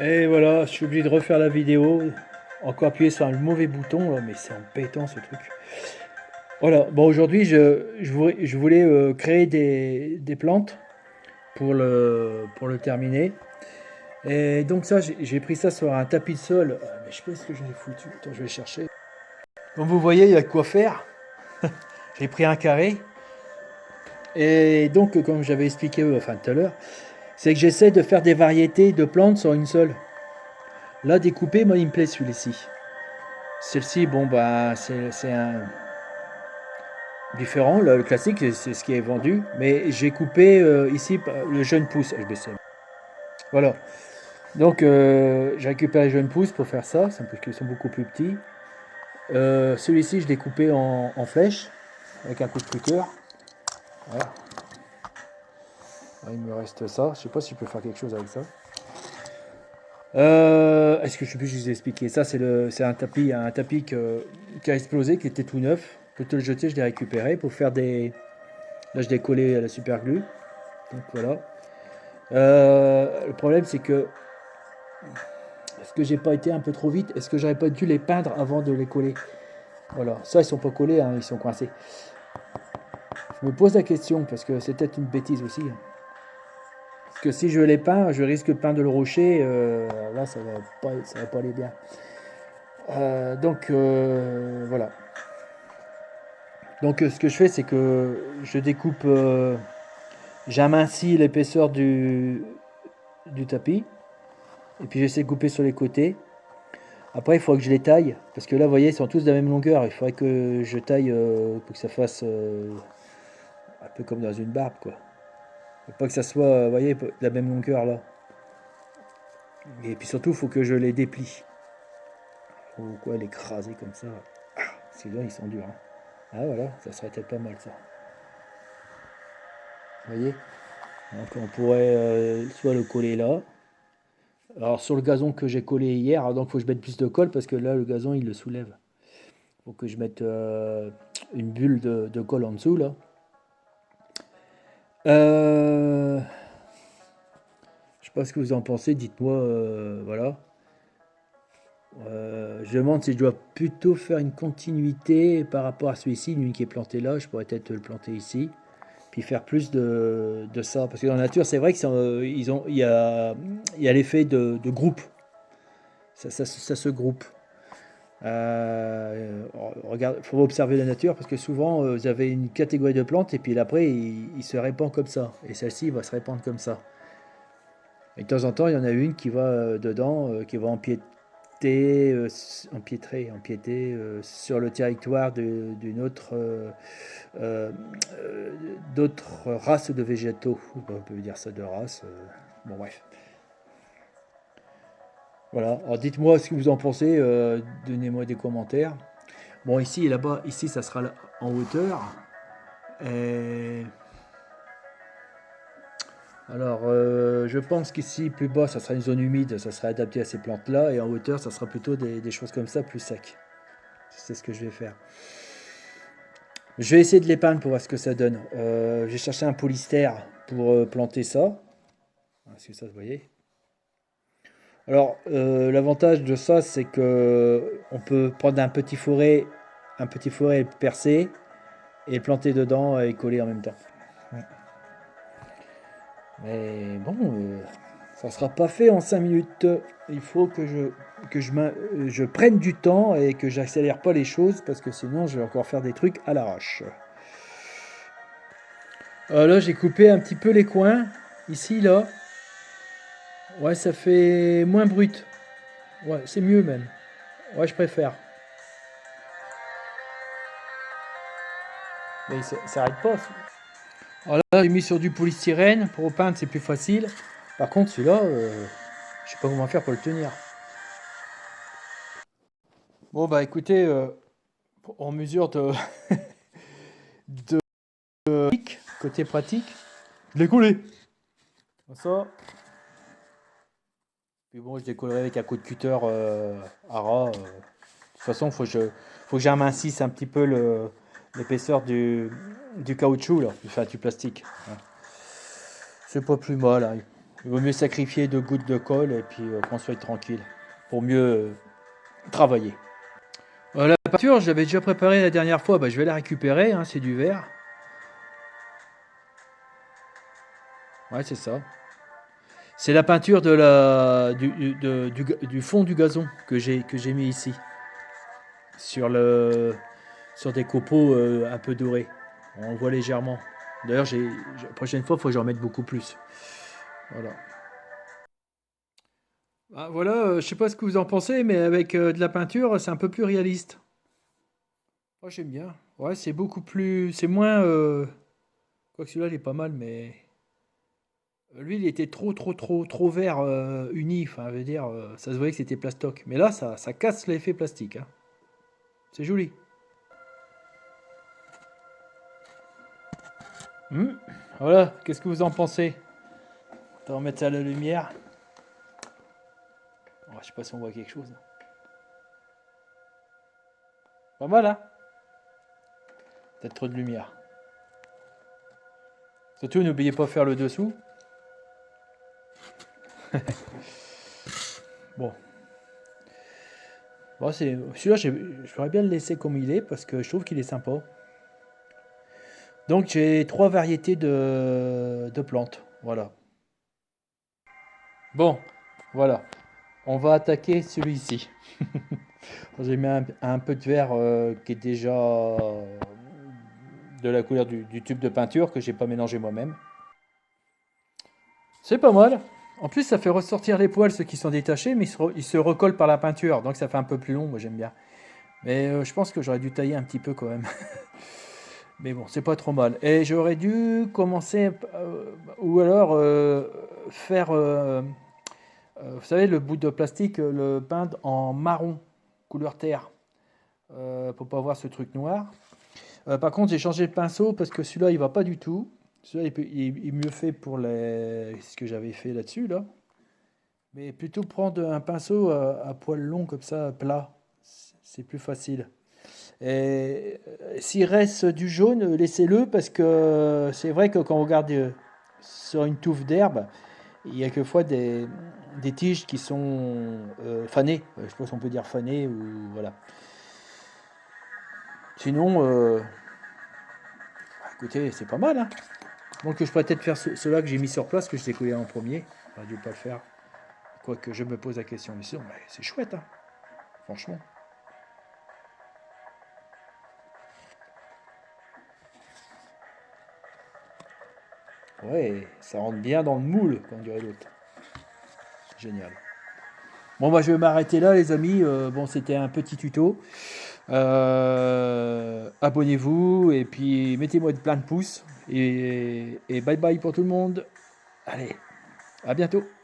Et voilà, je suis obligé de refaire la vidéo. Encore appuyer sur le mauvais bouton là, mais c'est embêtant ce truc. Voilà, bon aujourd'hui je voulais créer des plantes pour le terminer. Et donc ça, j'ai pris ça sur un tapis de sol. Mais je sais pas ce que j'en ai foutu. Attends, je vais chercher. Comme vous voyez, il y a de quoi faire. J'ai pris un carré. Et donc, comme j'avais expliqué enfin, tout à l'heure, c'est que j'essaie de faire des variétés de plantes sur une seule. Là, découpé, moi, il me plaît celui-ci. Celle-ci, bon, bah, c'est un différent. Le classique, c'est ce qui est vendu. Mais j'ai coupé ici le jeune pousse. Voilà. Donc, j'ai récupéré les jeunes pousses pour faire ça. C'est parce qu'ils sont beaucoup plus petits. Celui-ci, je l'ai coupé en flèches avec un coup de cutter. Voilà. Il me reste ça. Je sais pas si je peux faire quelque chose avec ça. Est-ce que je peux juste vous expliquer? Ça, c'est un tapis qui a explosé, qui était tout neuf. Plutôt le jeter, je l'ai récupéré pour faire des. Là, je l'ai collé à la super glue. Donc voilà. Le problème, c'est que. Est-ce que j'ai pas été un peu trop vite? Est-ce que j'aurais pas dû les peindre avant de les coller? Voilà. Ça, ils sont pas collés, hein, ils sont coincés. Je me pose la question parce que c'est peut-être une bêtise aussi. Parce que si je les peins, je risque de peindre le rocher. Là, ça va pas aller bien. Donc voilà. Donc ce que je fais, c'est que je découpe, j'amincis l'épaisseur du tapis, et puis j'essaie de couper sur les côtés. Après, il faudrait que je les taille, parce que là, vous voyez, ils sont tous de la même longueur. Il faudrait que je taille pour que ça fasse un peu comme dans une barbe, quoi. Faut pas que ça soit, vous voyez, de la même longueur là. Et puis surtout, il faut que je les déplie. Ou quoi, les écraser comme ça. Ces là, ils sont durs. Hein. Ah voilà, ça serait peut-être pas mal ça. Vous voyez? Donc on pourrait soit le coller là. Alors sur le gazon que j'ai collé hier, donc il faut que je mette plus de colle parce que là le gazon il le soulève. Il faut que je mette une bulle de colle en dessous là. Je sais pas ce que vous en pensez, dites-moi, voilà. Je demande si je dois plutôt faire une continuité par rapport à celui-ci, lui qui est planté là, je pourrais peut-être le planter ici, puis faire plus de ça. Parce que dans la nature, c'est vrai il y a l'effet de groupe, ça se groupe. Regarde, faut observer la nature parce que souvent vous avez une catégorie de plantes et puis après il se répand comme ça, et celle-ci va se répandre comme ça. Et de temps en temps, il y en a une qui va dedans, qui va empiéter sur le territoire d'une autre, d'autres races de végétaux. On peut dire ça de race. Bon, bref. Voilà. Alors, dites-moi ce que vous en pensez. Donnez-moi des commentaires. Bon, ici et là-bas, ici, ça sera en hauteur. Et alors, je pense qu'ici, plus bas, ça sera une zone humide, ça sera adapté à ces plantes-là, et en hauteur, ça sera plutôt des choses comme ça, plus sec. C'est ce que je vais faire. Je vais essayer de les peindre pour voir ce que ça donne. J'ai cherché un polystère pour planter ça. Est-ce que ça, vous voyez? Alors, l'avantage de ça, c'est que on peut prendre un petit forêt percé, et le planter dedans et coller en même temps. Mais bon, ça sera pas fait en 5 minutes. Il faut que je prenne du temps et que j'accélère pas les choses parce que sinon je vais encore faire des trucs à l'arrache. Là, j'ai coupé un petit peu les coins. Ici, là. Ouais, ça fait moins brut. Ouais, c'est mieux même. Ouais, je préfère. Mais ça s'arrête pas. Alors là, j'ai mis sur du polystyrène. Pour peindre, c'est plus facile. Par contre, celui-là, je sais pas comment faire pour le tenir. Bon, bah écoutez, en mesure de côté pratique, je l'ai collé. Comme ça. Puis bon, je décollerai avec un coup de cutter à ras. De toute façon, faut que j'amincisse un petit peu l'épaisseur du caoutchouc, là, enfin du plastique. Ouais. C'est pas plus mal. Hein. Il vaut mieux sacrifier 2 gouttes de colle et puis qu'on soit tranquille pour mieux travailler. La peinture, je l'avais déjà préparée la dernière fois. Bah, je vais la récupérer, hein, c'est du verre. Ouais, c'est ça. C'est la peinture du fond du gazon que j'ai mis ici. Sur des copeaux un peu dorés. On voit légèrement. D'ailleurs, la prochaine fois, il faut que j'en mette beaucoup plus. Voilà. Ah, voilà, je sais pas ce que vous en pensez, mais avec de la peinture, c'est un peu plus réaliste. Moi, j'aime bien. Ouais, c'est beaucoup plus. C'est moins. Quoique celui-là, il est pas mal, mais. Lui, il était trop vert uni. Enfin, je veux dire, ça se voyait que c'était plastoc. Mais là, ça casse l'effet plastique, hein. C'est joli. Hmm. Voilà, qu'est-ce que vous en pensez? On va remettre ça à la lumière. Oh, je sais pas si on voit quelque chose. Pas mal, hein? Peut-être trop de lumière. Surtout, n'oubliez pas de faire le dessous. Bon. Bon, celui-là, j'aurais bien le laisser comme il est parce que je trouve qu'il est sympa. Donc, j'ai 3 variétés de plantes. Voilà. Bon, voilà. On va attaquer celui-ci. J'ai mis un peu de verre qui est déjà de la couleur du tube de peinture que j'ai pas mélangé moi-même. C'est pas mal. En plus, ça fait ressortir les poils, ceux qui sont détachés, mais ils se recollent par la peinture. Donc ça fait un peu plus long, moi j'aime bien. Mais je pense que j'aurais dû tailler un petit peu quand même. Mais bon, c'est pas trop mal. Et j'aurais dû commencer, ou alors faire, vous savez, le bout de plastique, le peindre en marron, couleur terre, pour pas avoir ce truc noir. Par contre, j'ai changé de pinceau parce que celui-là, il va pas du tout. Celui-là, il est mieux fait pour ce que j'avais fait là-dessus, là. Mais plutôt prendre un pinceau à poil long comme ça, plat. C'est plus facile. Et s'il reste du jaune, laissez-le parce que c'est vrai que quand on regarde sur une touffe d'herbe, il y a quelquefois des tiges qui sont fanées. Je pense qu'on peut dire fanées ou voilà. Sinon, écoutez, c'est pas mal, hein. Donc je pourrais peut-être faire ceux-là que j'ai mis sur place, que je découvert en premier. J'aurais dû pas le faire. Quoique je me pose la question. Mais sinon, c'est chouette, hein. Franchement. Ouais, ça rentre bien dans le moule, comme dirait l'autre. Génial. Bon, bah, je vais m'arrêter là, les amis. Bon, c'était un petit tuto. Abonnez-vous et puis mettez-moi plein de pouces. Et bye bye pour tout le monde. Allez, à bientôt.